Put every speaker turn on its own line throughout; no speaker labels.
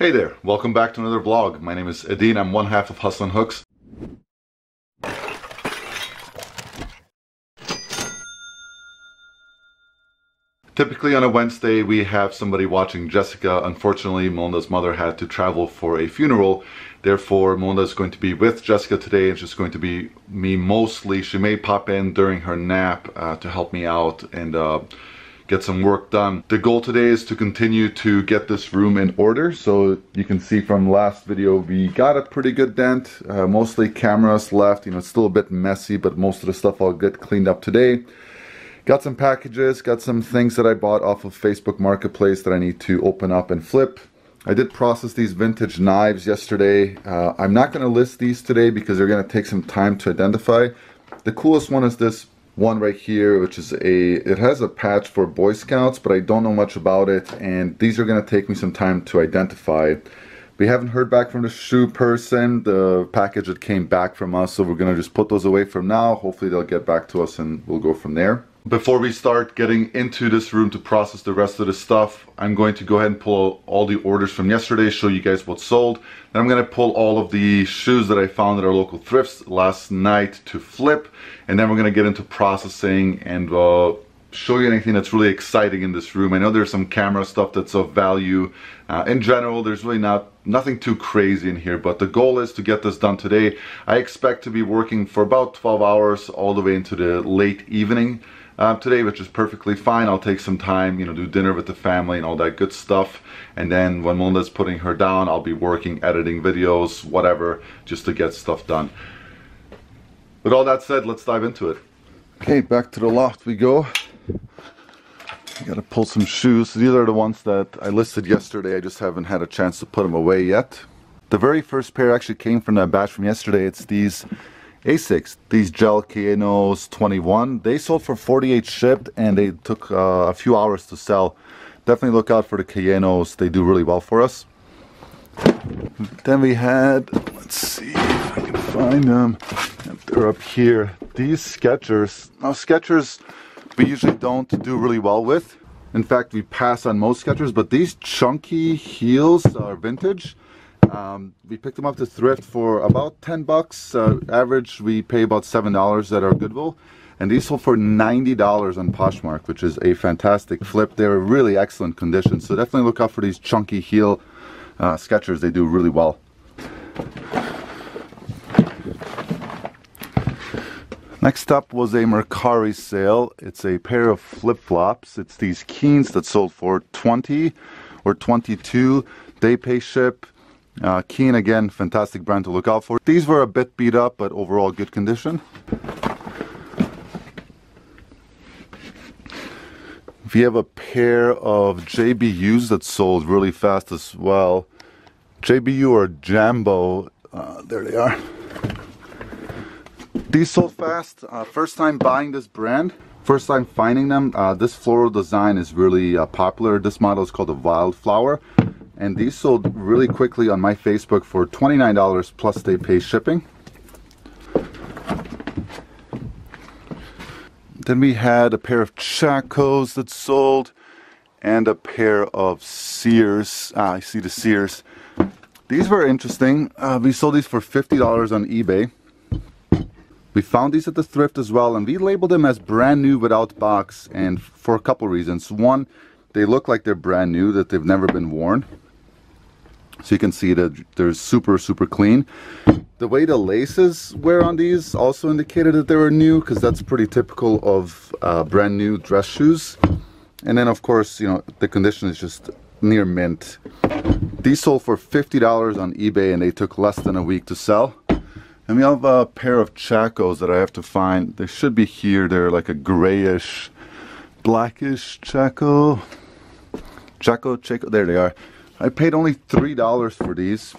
Hey there, welcome back to another vlog. My name is Adine, I'm one half of Hustlin' Hooks. Typically on a Wednesday we have somebody watching Jessica. Unfortunately, Melinda's mother had to travel for a funeral. Therefore, Melinda is going to be with Jessica today. It's just going to be me mostly. She may pop in during her nap to help me out and get some work done. The goal today is to continue to get this room in order. So you can see from last video we got a pretty good dent. Mostly cameras left. You know, it's still a bit messy, but most of the stuff I'll get cleaned up today. Got some packages, got some things that I bought off of Facebook Marketplace that I need to open up and flip. I did process these vintage knives yesterday. I'm not going to list these today because they're going to take some time to identify. The coolest one is this one right here, which is it has a patch for Boy Scouts, but I don't know much about it, and these are going to take me some time to identify. We haven't heard back from the shoe person, the package that came back from us, so we're going to just put those away from now. Hopefully they'll get back to us and we'll go from there. Before we start getting into this room to process the rest of the stuff, I'm going to go ahead and pull all the orders from yesterday, show you guys what's sold. Then I'm going to pull all of the shoes that I found at our local thrifts last night to flip. And then we're going to get into processing and show you anything that's really exciting in this room. I know there's some camera stuff that's of value. In general, there's really nothing too crazy in here, but the goal is to get this done today. I expect to be working for about 12 hours all the way into the late evening. Today, which is perfectly fine. I'll take some time, you know, do dinner with the family and all that good stuff, and then when Melinda's putting her down, I'll be working, editing videos, whatever, just to get stuff done. With all that said, let's dive into it. Okay, back to the loft we go. I gotta pull some shoes. These are the ones that I listed yesterday. I just haven't had a chance to put them away yet. The very first pair actually came from that batch from yesterday. It's these Asics, these gel Kayenos 21. They sold for 48 shipped, and they took a few hours to sell. Definitely look out for the Kayenos. They do really well for us. Then we had, let's see if I can find them. They're up here. These Skechers. Now Skechers we usually don't do really well with. In fact, we pass on most Skechers, but these chunky heels are vintage. We picked them up to thrift for about 10 bucks. Average, we pay about $7 at our Goodwill. And these sold for $90 on Poshmark, which is a fantastic flip. They're really excellent condition. So definitely look out for these chunky heel Skechers. They do really well. Next up was a Mercari sale. It's a pair of flip-flops. It's these Keens that sold for 20 or 22. They pay ship. Keen, again, fantastic brand to look out for. These were a bit beat up, but overall good condition. We have a pair of JBUs that sold really fast as well. JBU or Jambo, there they are. These sold fast. First time buying this brand, first time finding them. This floral design is really popular. This model is called the Wildflower. And these sold really quickly on my Facebook for $29 plus they pay shipping. Then we had a pair of Chacos that sold and a pair of Sears. I see the Sears. These were interesting. We sold these for $50 on eBay. We found these at the thrift as well, and we labeled them as brand new without box, and for a couple reasons. One, they look like they're brand new, that they've never been worn. So you can see that they're super clean. The way the laces were on these also indicated that they were new, because that's pretty typical of brand new dress shoes. And then of course, you know, the condition is just near mint. These sold for $50 on eBay, and they took less than a week to sell. And we have a pair of Chacos that I have to find. They should be here. They're like a grayish, blackish Chaco. There they are. I paid only $3 for these,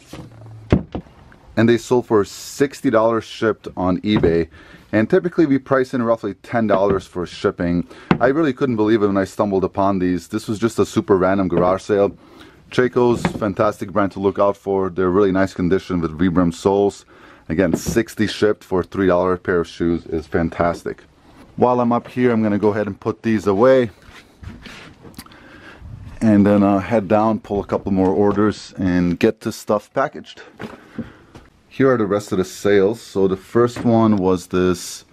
and they sold for $60 shipped on eBay. And typically we price in roughly $10 for shipping. I really couldn't believe it when I stumbled upon these. This was just a super random garage sale. Chaco's fantastic brand to look out for. They're really nice condition with rebrim soles. Again, $60 shipped for a $3 pair of shoes is fantastic. While I'm up here, I'm going to go ahead and put these away. and then head down, pull a couple more orders, and get this stuff packaged. Here are the rest of the sales. So the first one was this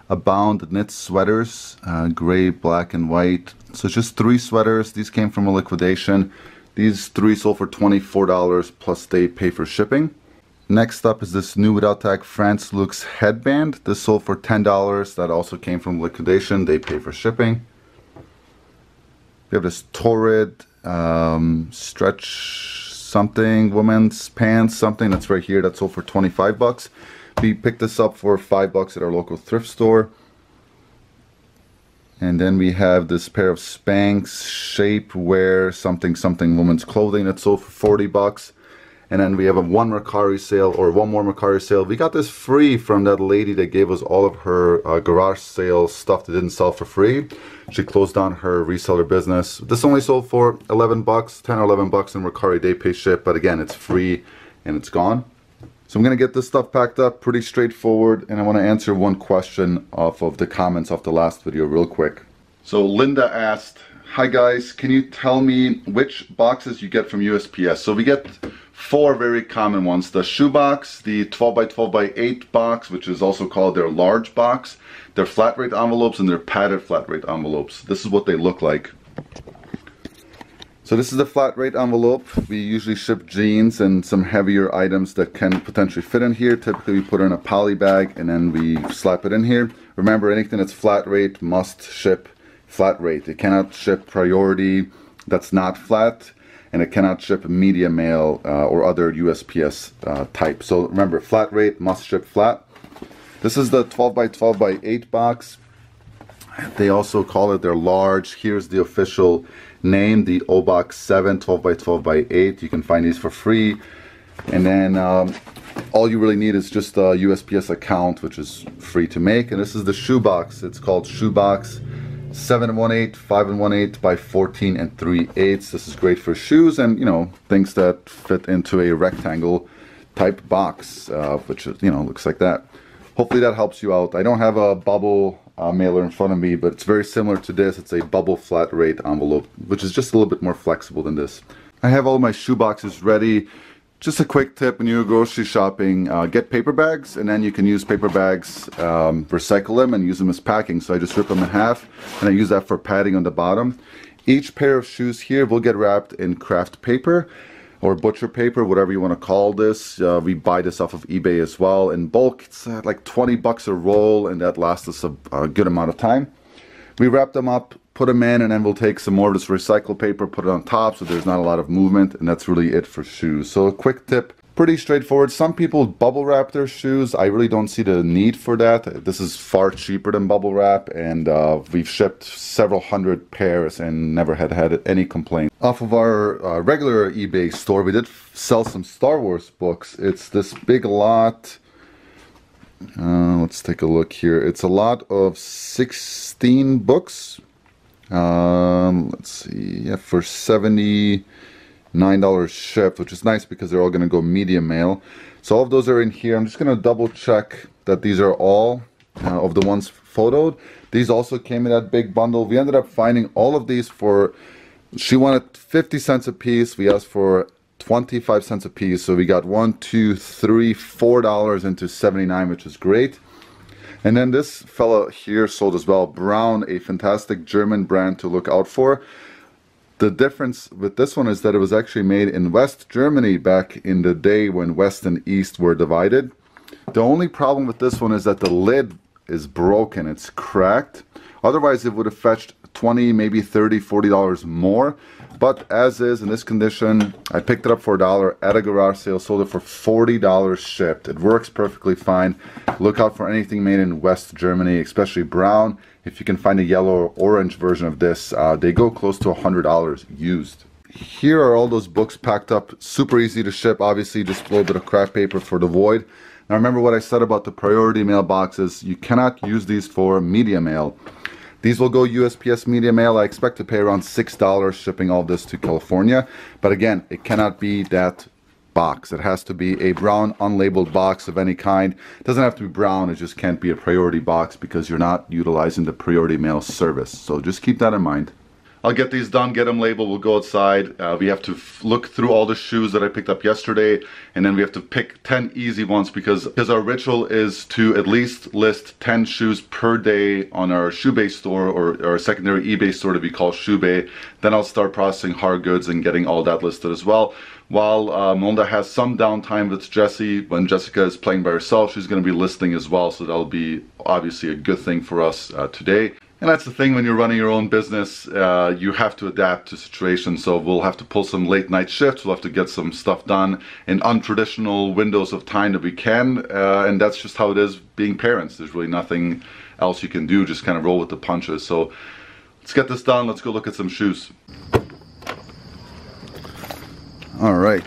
Abound knit sweaters, gray, black, and white. So just 3 sweaters. These came from a liquidation. These 3 sold for $24 plus they pay for shipping. Next up is this new without tag France Luxe headband. This sold for $10. That also came from liquidation. They pay for shipping. We have this Torrid stretch something, women's pants, something that's right here, that sold for 25 bucks. We picked this up for 5 bucks at our local thrift store. And then we have this pair of Spanx shapewear something something women's clothing that sold for 40 bucks. And then we have one more Mercari sale. We got this free from that lady that gave us all of her garage sale stuff that didn't sell for free. She closed down her reseller business. This only sold for 11 bucks, 10 or 11 bucks in Mercari. They pay ship, but again, it's free and it's gone. So I'm gonna get this stuff packed up, pretty straightforward, and I wanna answer one question off of the comments of the last video real quick. So Linda asked, hi guys, can you tell me which boxes you get from USPS? So we get 4 very common ones. The shoe box, the 12 by 12 by 8 box, which is also called their large box, their flat rate envelopes, and their padded flat rate envelopes. This is what they look like. So this is the flat rate envelope. We usually ship jeans and some heavier items that can potentially fit in here. Typically we put it in a poly bag and then we slap it in here. Remember, anything that's flat rate must ship flat rate. It cannot ship priority that's not flat, and it cannot ship media mail or other USPS type. So remember, flat rate must ship flat. This is the 12 by 12 by 8 box. They also call it their large. Here's the official name, the O-Box 7 12 by 12 by 8. You can find these for free. And then all you really need is just a USPS account, which is free to make. And this is the shoe box. It's called Shoe Box 7 1/8, 5 1/8 by 14 3/8. This is great for shoes and, you know, things that fit into a rectangle type box, which is, you know, looks like that. Hopefully that helps you out. I don't have a bubble mailer in front of me, but it's very similar to this. It's a bubble flat rate envelope, which is just a little bit more flexible than this. I have all my shoe boxes ready. Just a quick tip when you're grocery shopping, get paper bags, and then you can use paper bags, recycle them and use them as packing. So I just rip them in half and I use that for padding on the bottom. Each pair of shoes here will get wrapped in craft paper or butcher paper, whatever you want to call this. We buy this off of eBay as well in bulk. It's like 20 bucks a roll, and that lasts us a good amount of time. We wrap them up, put them in, and then we'll take some more of this recycled paper, put it on top so there's not a lot of movement, and that's really it for shoes. So a quick tip, pretty straightforward. Some people bubble wrap their shoes. I really don't see the need for that. This is far cheaper than bubble wrap, and we've shipped several hundred pairs and never had any complaint. Off of our regular eBay store, we did sell some Star Wars books. It's this big lot. Let's take a look here. It's a lot of 16 books. Let's see, yeah, for $79 shipped, which is nice because they're all going to go media mail. So all of those are in here. I'm just going to double check that these are all of the ones photoed. These also came in that big bundle. We ended up finding all of these for, she wanted 50 cents a piece. We asked for 25 cents a piece. So we got $1, $2, $3, $4 into 79, which is great. And then this fella here sold as well, Brown, a fantastic German brand to look out for. The difference with this one is that it was actually made in West Germany back in the day when West and East were divided. The only problem with this one is that the lid is broken, it's cracked. Otherwise it would have fetched $20, maybe $30, $40 more. But as is, in this condition, I picked it up for $1 at a garage sale, sold it for $40 shipped. It works perfectly fine. Look out for anything made in West Germany, especially Brown. If you can find a yellow or orange version of this, they go close to $100 used. Here are all those books packed up, super easy to ship. Obviously, just a little bit of craft paper for the void. Now remember what I said about the priority mail boxes. You cannot use these for media mail. These will go USPS media mail. I expect to pay around $6 shipping all this to California. But again, it cannot be that box. It has to be a brown unlabeled box of any kind. It doesn't have to be brown. It just can't be a priority box because you're not utilizing the priority mail service. So just keep that in mind. I'll get these done, get them labeled, we'll go outside. We have to look through all the shoes that I picked up yesterday, and then we have to pick 10 easy ones because our ritual is to at least list 10 shoes per day on our shoe-based store or our secondary eBay store to be called Shoebay. Then I'll start processing hard goods and getting all that listed as well. While Melinda has some downtime with Jessie, when Jessica is playing by herself, she's going to be listing as well, so that'll be obviously a good thing for us today. And that's the thing when you're running your own business, you have to adapt to situations. So we'll have to pull some late night shifts, we'll have to get some stuff done in untraditional windows of time that we can, and that's just how it is being parents. There's really nothing else you can do, just kind of roll with the punches. So let's get this done, let's go look at some shoes. All right,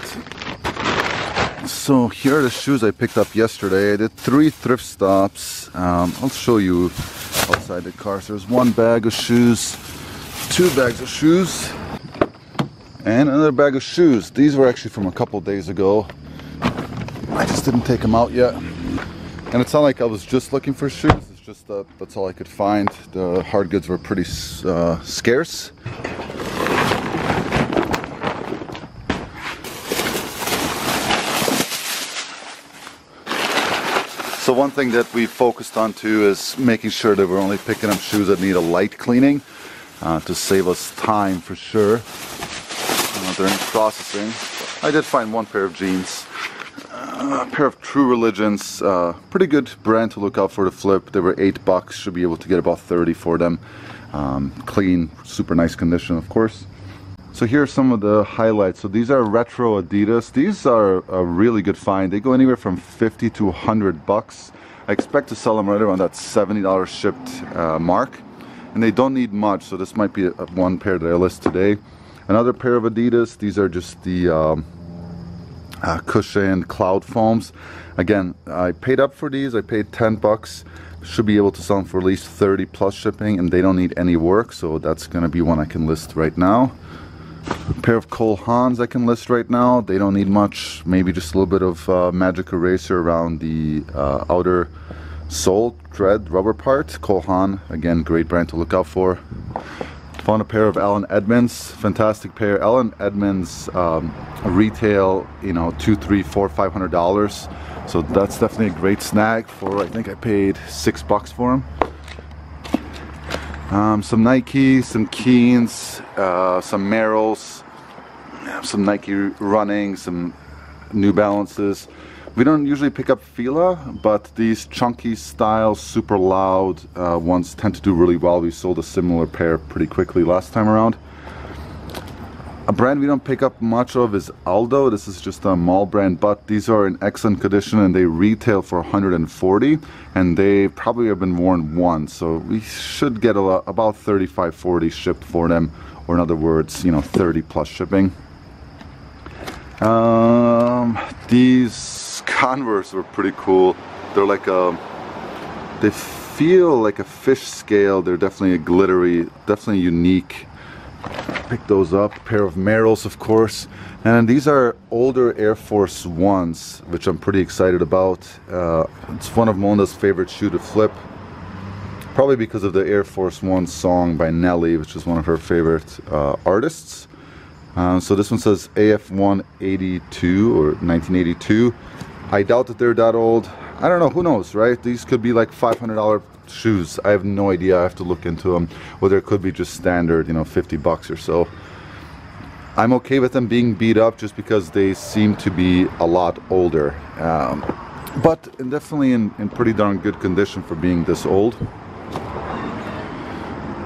so here are the shoes I picked up yesterday. I did 3 thrift stops. I'll show you outside the car. So there's 1 bag of shoes, 2 bags of shoes, and another bag of shoes. These were actually from a couple days ago. I just didn't take them out yet. And it's not like I was just looking for shoes, it's just that that's all I could find. The hard goods were pretty scarce. So one thing that we focused on too is making sure that we're only picking up shoes that need a light cleaning to save us time for sure during processing. I did find 1 pair of jeans, a pair of True Religions, pretty good brand to look out for the flip. They were $8, should be able to get about 30 for them. Clean, super nice condition of course. So here are some of the highlights. So these are retro Adidas. These are a really good find. They go anywhere from 50 to 100 bucks. I expect to sell them right around that $70 shipped mark. And they don't need much, so this might be one pair that I list today. Another pair of Adidas. These are just the cushioned cloud foams. Again, I paid up for these. I paid 10 bucks. Should be able to sell them for at least 30 plus shipping, and they don't need any work, so that's going to be one I can list right now. A pair of Cole Haans I can list right now. They don't need much, maybe just a little bit of magic eraser around the outer sole thread rubber part. Cole Haan, again, great brand to look out for. Found a pair of Allen Edmonds, fantastic pair. Allen Edmonds retail, you know, $200, $300, $400, $500. So that's definitely a great snag for, I think I paid $6 for them. Some Nike, some Keens, some Merrells, some Nike running, some New Balances. We don't usually pick up Fila, but these chunky style, super loud ones tend to do really well. We sold a similar pair pretty quickly last time around. A brand we don't pick up much of is Aldo. This is just a mall brand, but these are in excellent condition and they retail for $140, and they probably have been worn once, so we should get about $35-40 shipped for them, or in other words, you know, 30 plus shipping. These Converse were pretty cool. They're like they feel like a fish scale. They're definitely a glittery, definitely unique. Pick those up. A pair of Merrells, of course, and these are older Air Force Ones, which I'm pretty excited about. It's one of Mona's favorite shoe to flip, probably because of the Air Force One song by Nelly, which is one of her favorite artists. So this one says AF182 or 1982. I doubt that they're that old. I don't know, who knows, right? These could be like $500 shoes. I have no idea. I have to look into them. Whether it could be just standard, you know, 50 bucks or so. I'm okay with them being beat up just because they seem to be a lot older. But definitely in pretty darn good condition for being this old.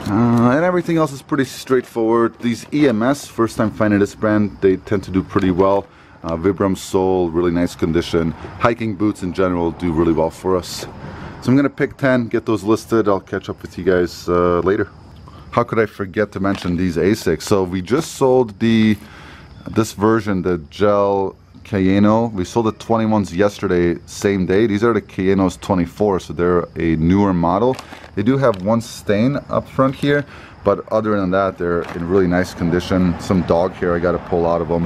And everything else is pretty straightforward. These EMS, first time finding this brand, they tend to do pretty well. Vibram sole, really nice condition. Hiking boots in general do really well for us. So I'm gonna pick 10, get those listed. I'll catch up with you guys later. How could I forget to mention these Asics? So we just sold this version, the gel Cayeno. We sold the 21s yesterday, same day. These are the Cayenos 24, so they're a newer model. They do have one stain up front here, but other than that, they're in really nice condition. Some dog hair I gotta pull out of them.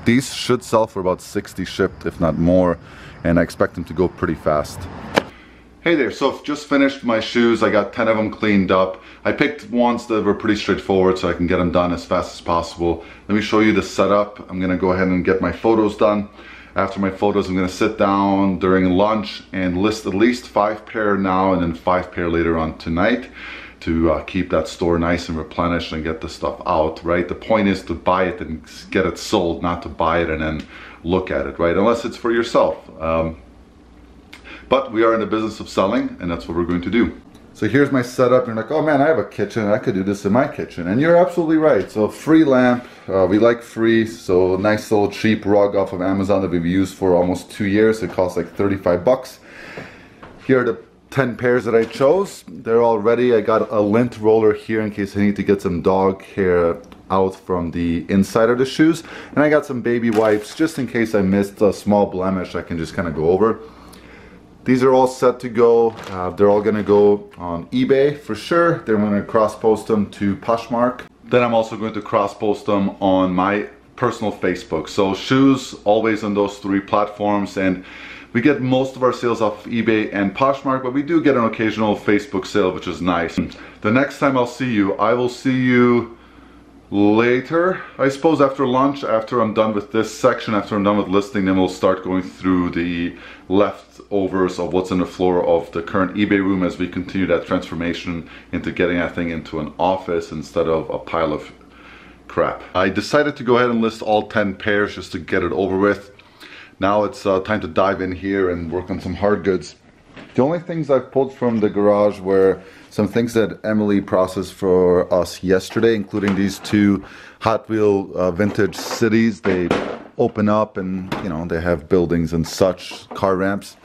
These should sell for about 60 shipped, if not more, and I expect them to go pretty fast. Hey there, so I've just finished my shoes. I got 10 of them cleaned up. I picked ones that were pretty straightforward so I can get them done as fast as possible. Let me show you the setup. I'm gonna go ahead and get my photos done. After my photos, I'm gonna sit down during lunch and list at least 5 pair now and then 5 pair later on tonight to keep that store nice and replenished and get the stuff out, right? The point is to buy it and get it sold, not to buy it and then look at it, right? Unless it's for yourself. But we are in the business of selling, and that's what we're going to do. So here's my setup. You're like, oh man, I have a kitchen. I could do this in my kitchen. And you're absolutely right. So free lamp. We like free. So nice little cheap rug off of Amazon that we've used for almost 2 years. It costs like 35 bucks. Here are the 10 pairs that I chose. They're all ready. I got a lint roller here in case I need to get some dog hair out from the inside of the shoes. And I got some baby wipes just in case I missed a small blemish I can just kind of go over. These are all set to go. They're all gonna go on eBay for sure. Then I'm gonna cross-post them to Poshmark. Then I'm also going to cross-post them on my personal Facebook. So shoes, always on those 3 platforms. And we get most of our sales off of eBay and Poshmark, but we do get an occasional Facebook sale, which is nice. The next time I'll see you, I will see you later, I suppose after lunch, after I'm done with this section, after I'm done with listing, then we'll start going through the leftovers of what's on the floor of the current eBay room as we continue that transformation into getting that thing into an office instead of a pile of crap. I decided to go ahead and list all 10 pairs just to get it over with. Now it's time to dive in here and work on some hard goods. The only things I've pulled from the garage were some things that Emily processed for us yesterday, including these 2 Hot Wheel vintage cities. They open up and, you know, they have buildings and such, car ramps.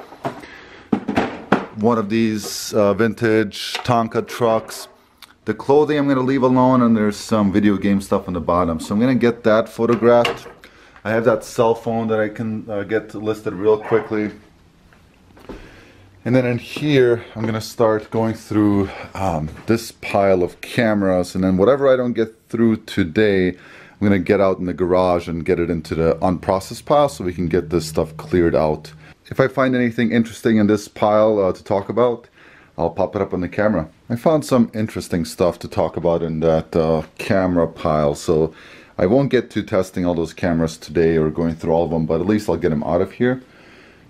One of these vintage Tonka trucks. The clothing I'm going to leave alone, and there's some video game stuff on the bottom. So I'm going to get that photographed. I have that cell phone that I can get listed real quickly. And then in here, I'm gonna start going through this pile of cameras, and then whatever I don't get through today, I'm gonna get out in the garage and get it into the unprocessed pile so we can get this stuff cleared out. If I find anything interesting in this pile to talk about, I'll pop it up on the camera. I found some interesting stuff to talk about in that camera pile, so I won't get to testing all those cameras today or going through all of them, but at least I'll get them out of here.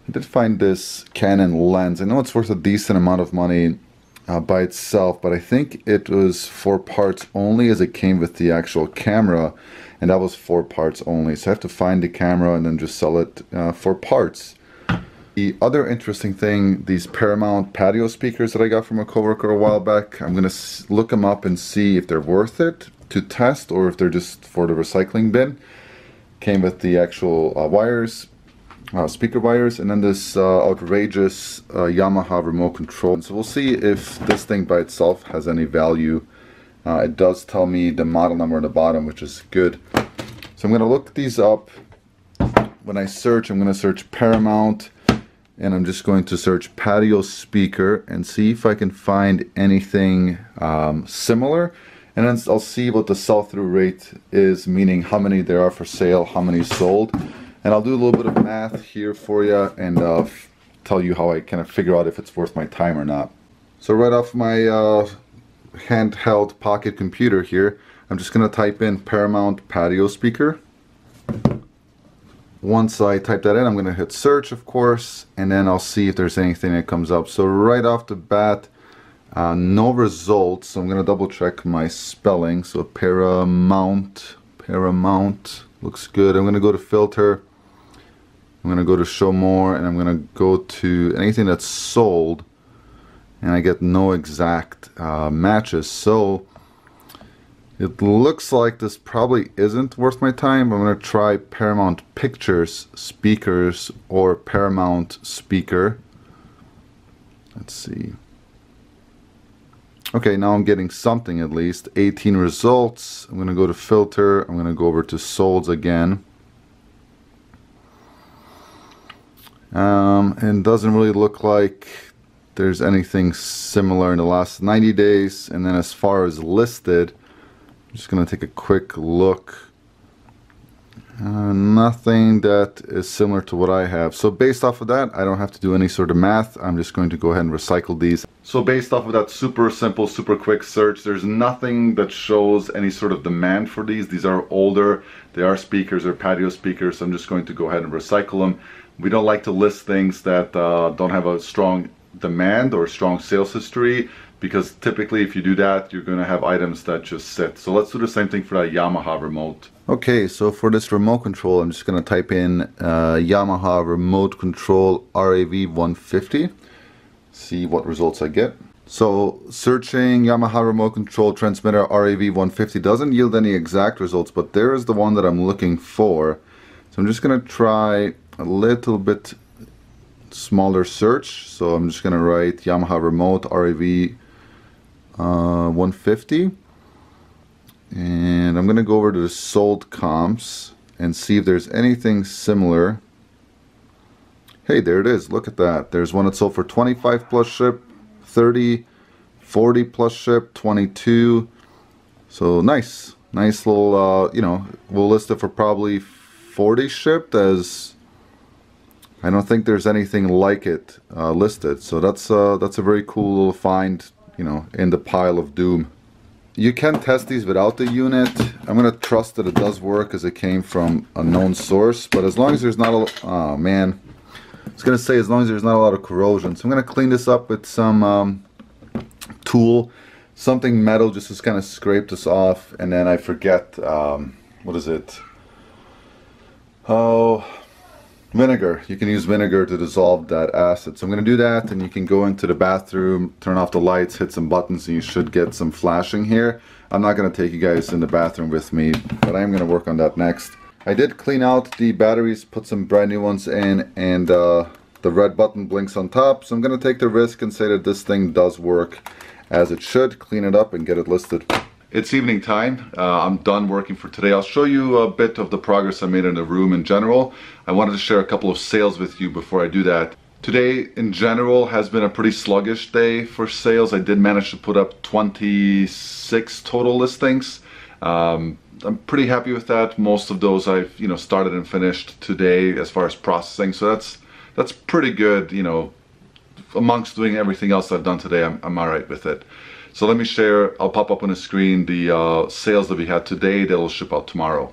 I did find this Canon lens. I know it's worth a decent amount of money by itself, but I think it was 4 parts only as it came with the actual camera, and that was 4 parts only. So I have to find the camera and then just sell it for parts. The other interesting thing, these Paramount patio speakers that I got from a coworker a while back, I'm gonna look them up and see if they're worth it to test or if they're just for the recycling bin. Came with the actual wires. Speaker wires, and then this outrageous Yamaha remote control. So we'll see if this thing by itself has any value. It does tell me the model number on the bottom, which is good. So I'm going to look these up. When I search, I'm going to search Paramount, and I'm just going to search patio speaker and see if I can find anything similar. And then I'll see what the sell-through rate is, meaning how many there are for sale, how many sold. And I'll do a little bit of math here for you and tell you how I kind of figure out if it's worth my time or not. So right off my handheld pocket computer here, I'm just going to type in Paramount patio speaker. Once I type that in, I'm going to hit search, of course, and then I'll see if there's anything that comes up. So right off the bat, no results. So I'm going to double check my spelling. So Paramount looks good. I'm going to go to filter. I'm going to go to show more, and I'm going to go to anything that's sold, and I get no exact matches. So it looks like this probably isn't worth my time. I'm going to try Paramount Pictures speakers or Paramount speaker. Let's see. Okay, now I'm getting something at least. 18 results. I'm going to go to filter. I'm going to go over to solds again. And doesn't really look like there's anything similar in the last 90 days. And then as far as listed, I'm just going to take a quick look. Nothing that is similar to what I have. So based off of that, I don't have to do any sort of math. I'm just going to go ahead and recycle these. So based off of that super simple, super quick search, there's nothing that shows any sort of demand for these. These are older, they are speakers or patio speakers, so I'm just going to go ahead and recycle them. We don't like to list things that don't have a strong demand or strong sales history, because typically if you do that, you're going to have items that just sit. So let's do the same thing for that Yamaha remote. Okay, so for this remote control, I'm just going to type in Yamaha remote control RAV 150. See what results I get. So searching Yamaha remote control transmitter RAV 150 doesn't yield any exact results, but there is the one that I'm looking for. So I'm just going to try a little bit smaller search. So I'm just going to write Yamaha remote RAV 150. And I'm going to go over to the sold comps and see if there's anything similar. Hey, there it is. Look at that. There's one that sold for 25 plus ship, 30, 40 plus ship, 22. So nice little, you know, we'll list it for probably 40 shipped, as I don't think there's anything like it listed. So that's a very cool little find, you know, in the pile of doom. You can test these without the unit. I'm going to trust that it does work as it came from a known source. But as long as there's not a... Oh, man. I was going to say as long as there's not a lot of corrosion. So I'm going to clean this up with some tool. Something metal just to kind of scrape this off. And then I forget... what is it? Oh... vinegar. You can use vinegar to dissolve that acid. So I'm going to do that, and you can go into the bathroom, turn off the lights, hit some buttons, and you should get some flashing here. I'm not going to take you guys in the bathroom with me, but I'm going to work on that next. I did clean out the batteries, put some brand new ones in, and the red button blinks on top. So I'm going to take the risk and say that this thing does work as it should, clean it up, and get it listed. It's evening time. I'm done working for today. I'll show you a bit of the progress I made in the room in general. I wanted to share a couple of sales with you before I do that. Today in general has been a pretty sluggish day for sales. I did manage to put up 26 total listings. I'm pretty happy with that. Most of those I've started and finished today as far as processing. So that's pretty good, amongst doing everything else I've done today. I'm all right with it. So let me share, I'll pop up on the screen the sales that we had today that will ship out tomorrow.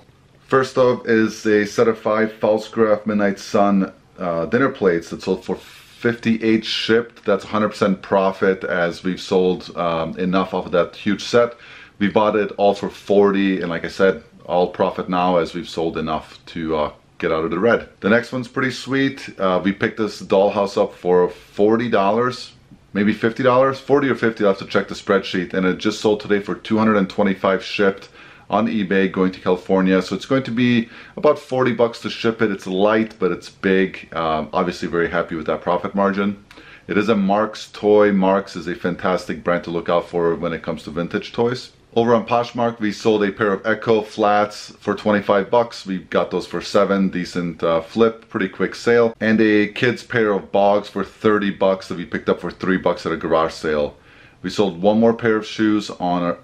First up is a set of 5 False Graph Midnight Sun dinner plates that sold for 58 shipped. That's 100% profit, as we've sold enough of that huge set. We bought it all for 40, and like I said, all profit now as we've sold enough to get out of the red. The next one's pretty sweet. We picked this dollhouse up for $40. Maybe $50, 40 or 50, I'll have to check the spreadsheet, and it just sold today for 225 shipped on eBay going to California. So it's going to be about 40 bucks to ship it. It's light, but it's big. Obviously very happy with that profit margin. It is a Marks toy. Marks is a fantastic brand to look out for when it comes to vintage toys. Over on Poshmark, we sold a pair of Echo flats for 25 bucks. We got those for 7, decent flip, pretty quick sale. And a kid's pair of Bogs for 30 bucks that we picked up for 3 bucks at a garage sale. We sold one more pair of shoes on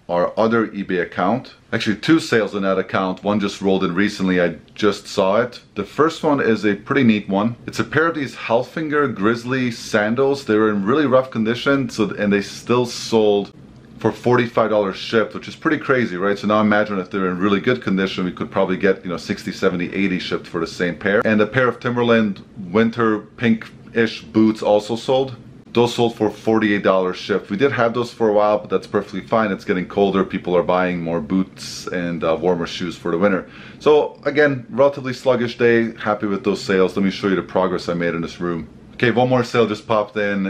our other eBay account. Actually 2 sales on that account. One just rolled in recently, I just saw it. The first one is a pretty neat one. It's a pair of these Hellfinger Grizzly sandals. They were in really rough condition, and they still sold for $45 shipped, which is pretty crazy, right? So now imagine if they're in really good condition, we could probably get 60, 70, 80 shipped for the same pair. And a pair of Timberland winter pink-ish boots also sold. Those sold for $48 shipped. We did have those for a while, but that's perfectly fine. It's getting colder. People are buying more boots and warmer shoes for the winter. So again, relatively sluggish day. Happy with those sales. Let me show you the progress I made in this room. Okay, one more sale just popped in.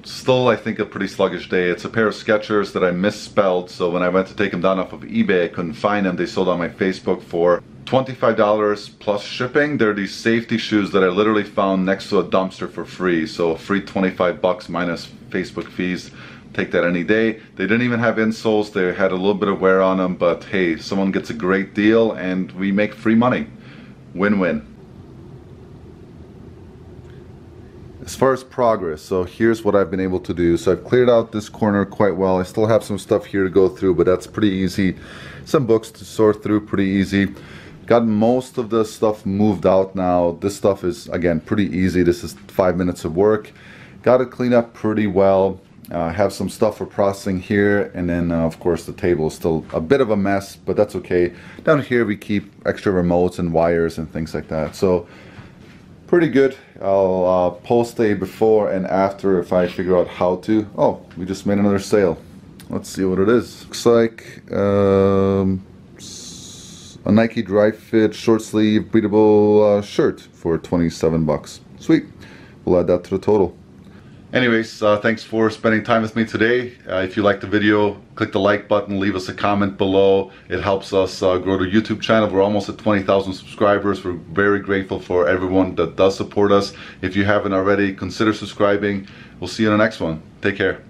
Still, I think, a pretty sluggish day. It's a pair of Skechers that I misspelled, so when I went to take them down off of eBay, I couldn't find them. They sold on my Facebook for $25 plus shipping. They're these safety shoes that I literally found next to a dumpster for free. So free 25 bucks minus Facebook fees. Take that any day. They didn't even have insoles. They had a little bit of wear on them, but hey, someone gets a great deal and we make free money. Win-win. As far as progress, so here's what I've been able to do. So I've cleared out this corner quite well. I still have some stuff here to go through, but that's pretty easy. Some books to sort through, pretty easy. Got most of the stuff moved out now. This stuff is, again, pretty easy. This is 5 minutes of work. Got it cleaned up pretty well. Have some stuff for processing here, and then of course the table is still a bit of a mess, but that's okay. Down here we keep extra remotes and wires and things like that. So pretty good. I'll post a before and after if I figure out how to. Oh, we just made another sale. Let's see what it is. Looks like a Nike dry fit short sleeve breathable shirt for 27 bucks. Sweet. We'll add that to the total. Anyways, thanks for spending time with me today. If you liked the video, click the like button, leave us a comment below. It helps us grow the YouTube channel. We're almost at 20,000 subscribers. We're very grateful for everyone that does support us. If you haven't already, consider subscribing. We'll see you in the next one. Take care.